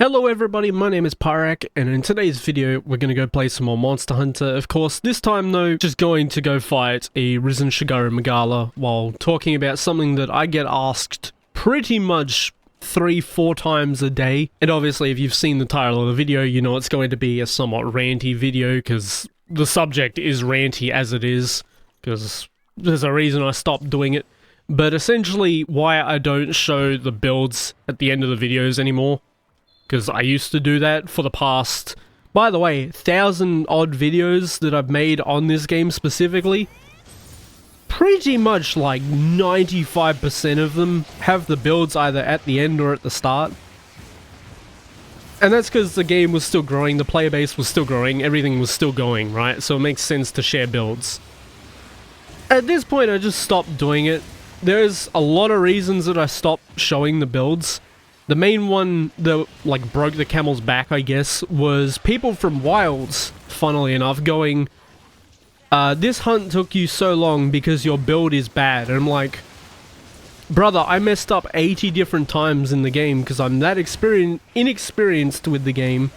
Hello everybody, my name is Pyrac, and in today's video we're going to go play some more Monster Hunter. Of course, this time though, just going to go fight a Risen Shigaro Magala while talking about something that I get asked pretty much 3-4 times a day. And obviously if you've seen the title of the video, you know it's going to be a somewhat ranty video, because the subject is ranty as it is, because there's a reason I stopped doing it. But essentially why I don't show the builds at the end of the videos anymore. Because I used to do that for the past, by the way, 1,000 odd videos that I've made on this game specifically. Pretty much like 95% of them have the builds either at the end or at the start. And that's because the game was still growing, the player base was still growing, everything was still going, right? So it makes sense to share builds. At this point I just stopped doing it. There's a lot of reasons that I stopped showing the builds. The main one that, like, broke the camel's back, I guess, was people from Wilds, funnily enough, going, this hunt took you so long because your build is bad. And I'm like, brother, I messed up 80 different times in the game because I'm that inexperienced with the game.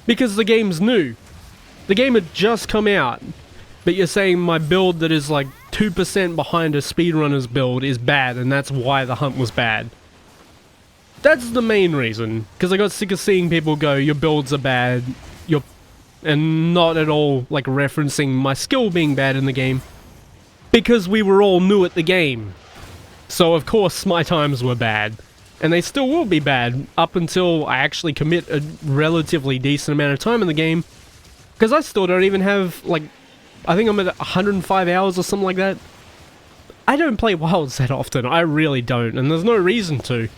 Because the game's new. The game had just come out. But you're saying my build that is like 2% behind a speedrunner's build is bad, and that's why the hunt was bad. That's the main reason, because I got sick of seeing people go, your builds are bad, and not at all, like, referencing my skill being bad in the game, because we were all new at the game. So of course my times were bad, and they still will be bad, up until I actually commit a relatively decent amount of time in the game, because I still don't even have, like, I think I'm at 105 hours or something like that. I don't play Wilds that often, I really don't, and there's no reason to.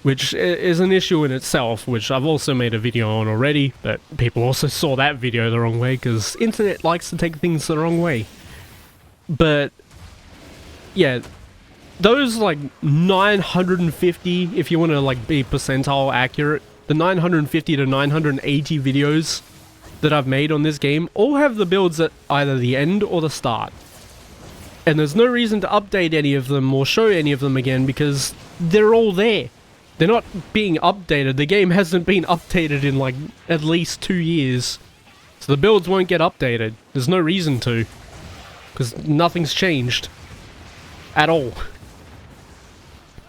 Which is an issue in itself, which I've also made a video on already, but people also saw that video the wrong way, because internet likes to take things the wrong way. But, yeah, those, like, 950, if you want to, like, be percentile accurate, the 950 to 980 videos that I've made on this game all have the builds at either the end or the start. And there's no reason to update any of them or show any of them again, because they're all there. They're not being updated. The game hasn't been updated in, like, at least 2 years. So the builds won't get updated. There's no reason to. Because nothing's changed. At all.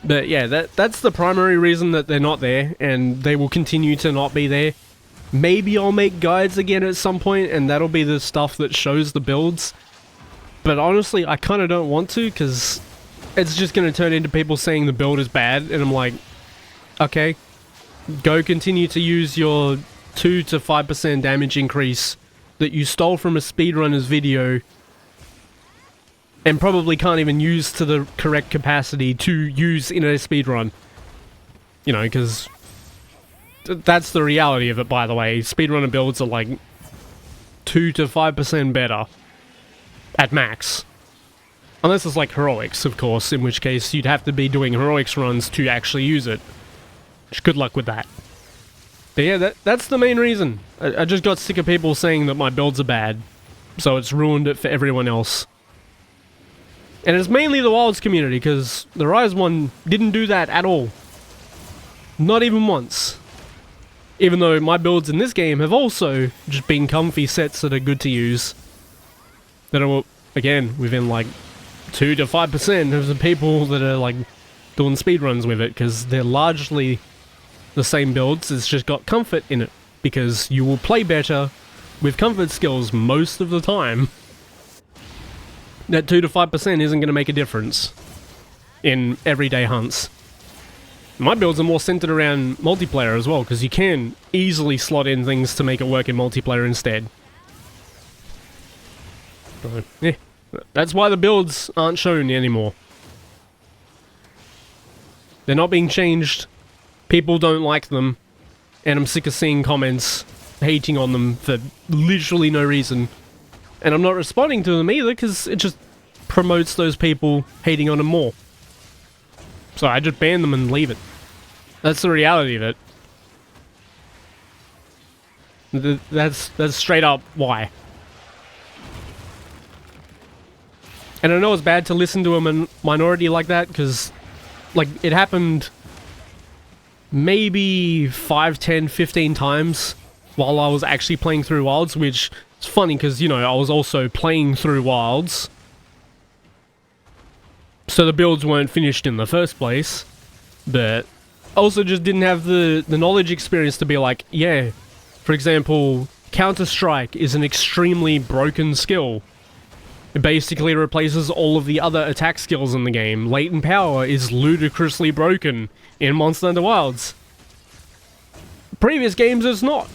But yeah, that's the primary reason that they're not there, and they will continue to not be there. Maybe I'll make guides again at some point, and that'll be the stuff that shows the builds. But honestly, I kind of don't want to, because it's just going to turn into people saying the build is bad, and I'm like, okay, go continue to use your 2 to 5% damage increase that you stole from a speedrunner's video and probably can't even use to the correct capacity to use in a speedrun. You know, because that's the reality of it, by the way. Speedrunner builds are like 2 to 5% better at max. Unless it's like heroics, of course, in which case you'd have to be doing heroics runs to actually use it. Good luck with that. But yeah, that's the main reason. I just got sick of people saying that my builds are bad, so it's ruined it for everyone else. And it's mainly the Wilds community, because the Rise one didn't do that at all. Not even once. Even though my builds in this game have also just been comfy sets that are good to use. That are, again, within like 2 to 5% of the people that are like doing speedruns with it, because they're largely the same builds. It's just got comfort in it, because you will play better with comfort skills most of the time. That 2 to 5% isn't going to make a difference in everyday hunts. My builds are more centered around multiplayer as well, because you can easily slot in things to make it work in multiplayer instead. So, yeah, that's why the builds aren't shown anymore. They're not being changed. People don't like them, and I'm sick of seeing comments hating on them for literally no reason. And I'm not responding to them either, because it just promotes those people hating on them more. So I just ban them and leave it. That's the reality of it. That's straight up why. And I know it's bad to listen to a minority like that, because, like, it happened maybe 5, 10, 15 times while I was actually playing through Wilds, which is funny because, you know, I was also playing through Wilds. So the builds weren't finished in the first place, but I also just didn't have the knowledge experience to be like, yeah, for example, Counter-Strike is an extremely broken skill. It basically replaces all of the other attack skills in the game. Latent power is ludicrously broken in Monster Hunter Wilds. Previous games it's not.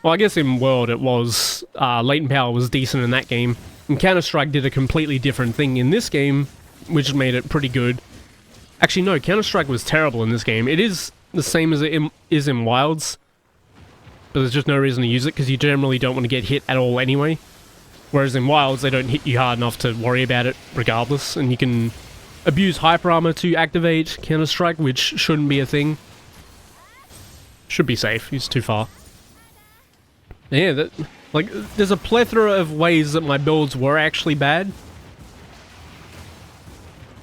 Well, I guess in World it was, latent power was decent in that game. And Counter-Strike did a completely different thing in this game, which made it pretty good. Actually, no, Counter-Strike was terrible in this game. It is the same as it is in Wilds, but there's just no reason to use it because you generally don't want to get hit at all anyway. Whereas in Wilds, they don't hit you hard enough to worry about it regardless, and you can abuse Hyper Armor to activate Counter-Strike, which shouldn't be a thing. Should be safe, he's too far. Yeah, like, there's a plethora of ways that my builds were actually bad.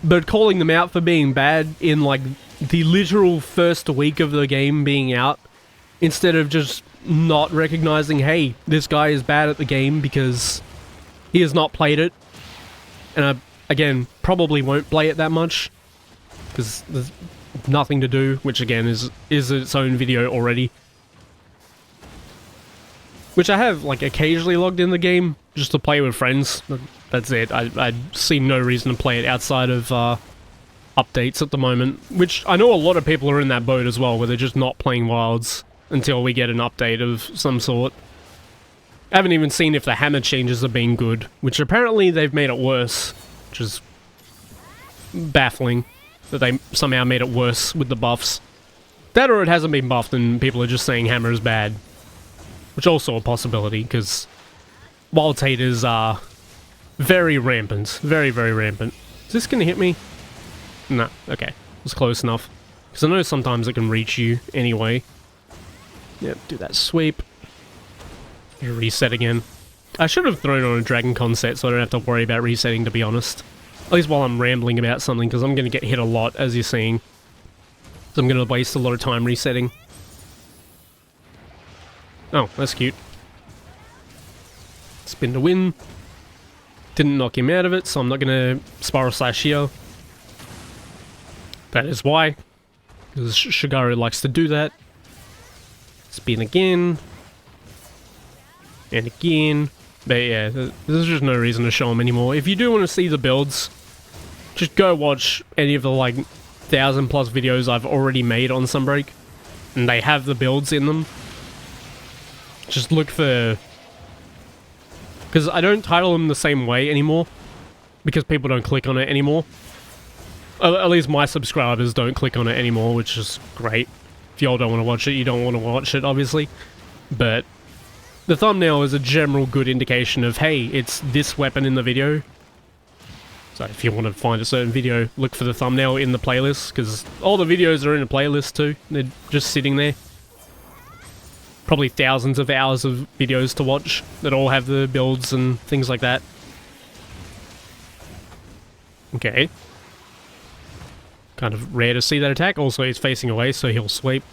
But calling them out for being bad in, like, the literal first week of the game being out, instead of just not recognizing, hey, this guy is bad at the game because he has not played it. And I, again, probably won't play it that much, because there's nothing to do, which again is its own video already. Which I have, like, occasionally logged in the game, just to play with friends. That's it. I see no reason to play it outside of updates at the moment. Which, I know a lot of people are in that boat as well, where they're just not playing Wilds until we get an update of some sort. I haven't even seen if the hammer changes have been good, which apparently they've made it worse, which is baffling that they somehow made it worse with the buffs. That or it hasn't been buffed and people are just saying hammer is bad. Which also a possibility, because Wilds haters are very rampant. Very, very rampant. Is this gonna hit me? No, okay. It was close enough. Because I know sometimes it can reach you anyway. Yep, do that sweep. Reset again. I should have thrown on a Dragon Con set so I don't have to worry about resetting, to be honest. At least while I'm rambling about something, because I'm going to get hit a lot, as you're seeing. So I'm going to waste a lot of time resetting. Oh, that's cute. Spin to win. Didn't knock him out of it, so I'm not going to Spiral Slash here. That is why. Because Shigaru likes to do that. Spin again. And again. But yeah, there's just no reason to show them anymore. If you do want to see the builds, just go watch any of the, like, 1,000+ videos I've already made on Sunbreak. And they have the builds in them. Just look for... Because I don't title them the same way anymore. Because people don't click on it anymore. At least my subscribers don't click on it anymore, which is great. If y'all don't want to watch it, you don't want to watch it, obviously. But the thumbnail is a general good indication of, hey, it's this weapon in the video. So if you want to find a certain video, look for the thumbnail in the playlist, because all the videos are in a playlist too. They're just sitting there. Probably thousands of hours of videos to watch that all have the builds and things like that. Okay. Kind of rare to see that attack. Also, he's facing away, so he'll sweep.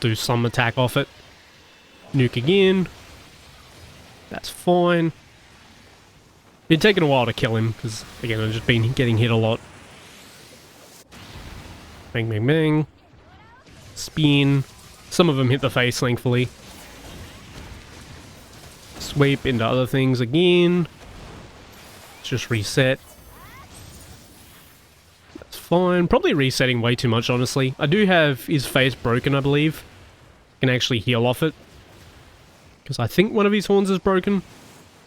Do some attack off it. Nuke again. That's fine. Been taking a while to kill him, because, again, I've just been getting hit a lot. Bang, bang, bang. Spin. Some of them hit the face, thankfully. Sweep into other things again. Let's just reset. That's fine. Probably resetting way too much, honestly. I do have his face broken, I believe. Can actually heal off it. Because I think one of his horns is broken.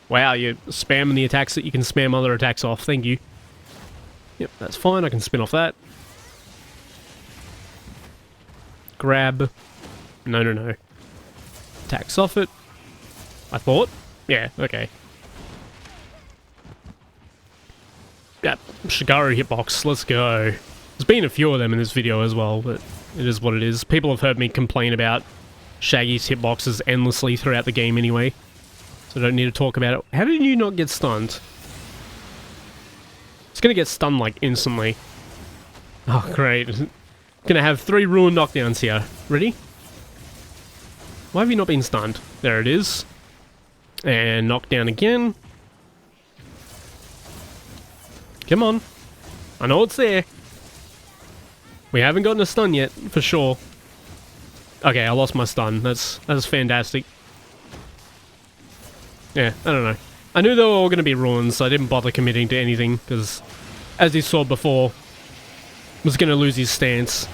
Wow, you're spamming the attacks that you can spam other attacks off. Thank you. Yep, that's fine. I can spin off that. Grab. No, no, no. Attacks off it. I thought. Yeah, okay. Yeah, Shigaru hitbox. Let's go. There's been a few of them in this video as well, but it is what it is. People have heard me complain about Shaggy's hitboxes endlessly throughout the game anyway. So I don't need to talk about it. How did you not get stunned? It's gonna get stunned, like, instantly. Oh, great. Gonna have 3 ruin knockdowns here. Ready? Why have you not been stunned? There it is. And knockdown again. Come on. I know it's there. We haven't gotten a stun yet, for sure. Okay, I lost my stun. That's fantastic. Yeah, I don't know. I knew they were all going to be ruins, so I didn't bother committing to anything, because, as you saw before, was going to lose his stance,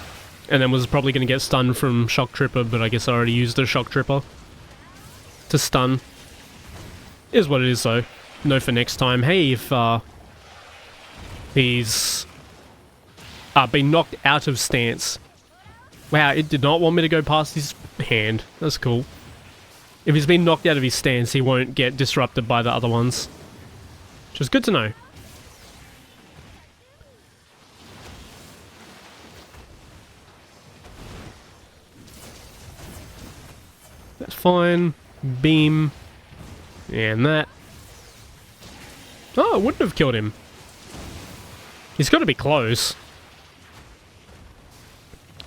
and then was probably going to get stunned from Shock Tripper, but I guess I already used the Shock Tripper to stun. Is what it is, though. Know for next time. Hey, if he's been knocked out of stance. Wow, it did not want me to go past his hand. That's cool. If he's been knocked out of his stance, he won't get disrupted by the other ones. Which is good to know. That's fine. Beam. And that. Oh, it wouldn't have killed him. He's got to be close.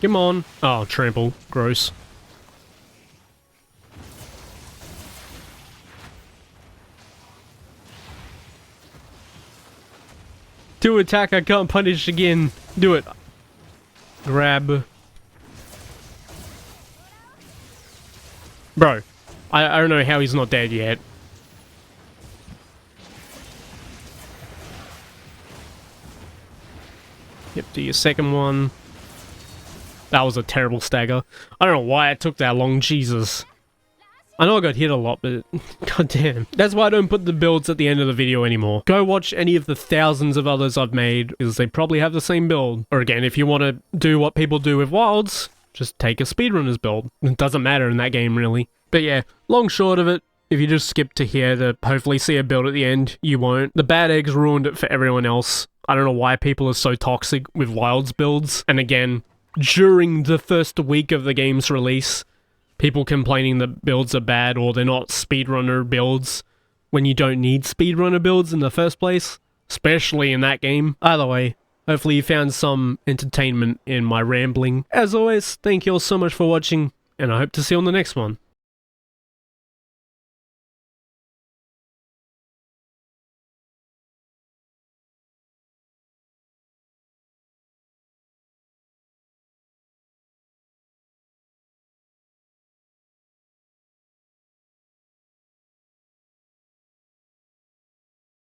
Come on. Oh, trample. Gross. Do attack, I can't punish again. Do it. Grab. Bro, I don't know how he's not dead yet. Yep, do your second one. That was a terrible stagger. I don't know why it took that long, Jesus. I know I got hit a lot, but goddamn. That's why I don't put the builds at the end of the video anymore. Go watch any of the thousands of others I've made, because they probably have the same build. Or again, if you want to do what people do with wilds, just take a speedrunner's build. It doesn't matter in that game, really. But yeah, long short of it, if you just skip to here to hopefully see a build at the end, you won't. The bad eggs ruined it for everyone else. I don't know why people are so toxic with wilds builds. And again, during the first week of the game's release, people complaining that builds are bad or they're not speedrunner builds when you don't need speedrunner builds in the first place, especially in that game. Either way, hopefully you found some entertainment in my rambling. As always, thank you all so much for watching, and I hope to see you on the next one.